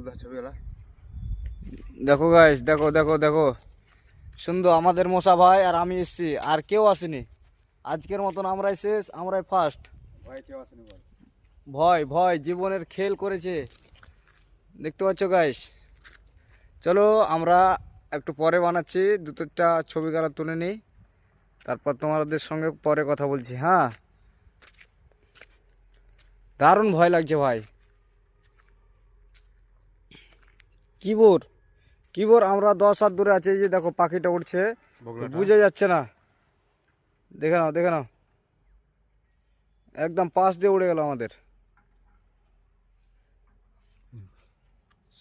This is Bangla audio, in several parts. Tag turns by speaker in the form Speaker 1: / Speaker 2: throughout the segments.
Speaker 1: তুলতে ছবিগুলা।
Speaker 2: দেখো গাইস, দেখো দেখো দেখো, সুন্দর আমাদের মশা ভাই আর আমি এসছি, আর কেউ আসেনি। আজকের মতন আমরাই শেষ, আমরাই ফার্স্ট।
Speaker 1: ভয় কেউ আসেনি বল।
Speaker 2: ভয় ভয় জীবনের খেল করেছে, দেখতে পাচ্ছ গাইস। চলো আমরা একটু পরে বানাচ্ছি, দুটোটা ছবি কারা তুলে নিই, তারপর তোমাদের সঙ্গে পরে কথা বলছি। হ্যাঁ, দারুণ ভয় লাগছে ভাই। কিবোর কিবোর আমরা 10 হাত দূরে আছি, এই যে দেখো পাখিটা উঠছে,
Speaker 1: বগলাটা।
Speaker 2: বুঝে যাচ্ছে না। দেখে নাও দেখে নাও, একদম পাশ দিয়ে উড়ে গেল আমাদের।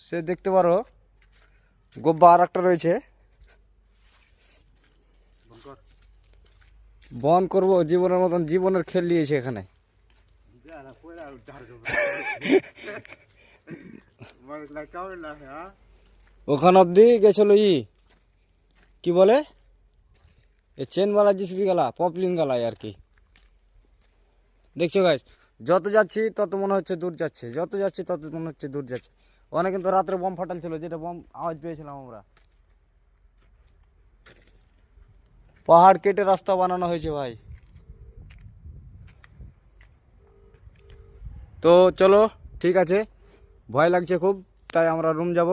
Speaker 2: সে দেখতে পারো গোব্বা আর একটা রয়েছে,
Speaker 1: বল কর।
Speaker 2: বন করবো জীবনের মতন, জীবনের খেল নিয়েছে এখানে।
Speaker 1: যা না পয়লা উদ্ধার করব। মানে লাগাও না হ্যাঁ।
Speaker 2: ওখান অব্দি গেছিল কি বলে, এ চেনওয়ালা জিসবি গালা, পপলিন গালায় আর কি। দেখছো গাইস, যত যাচ্ছি তত মনে হচ্ছে দূর যাচ্ছে, যত যাচ্ছি তত মনে হচ্ছে দূর যাচ্ছে। ওখানে কিন্তু রাত্রে বম ফাটাল ছিল, যেটা বম আওয়াজ পেয়েছিলাম আমরা। পাহাড় কেটে রাস্তা বানানো হয়েছে ভাই। তো চলো ঠিক আছে, ভয় লাগছে খুব, তাই আমরা রুম যাব।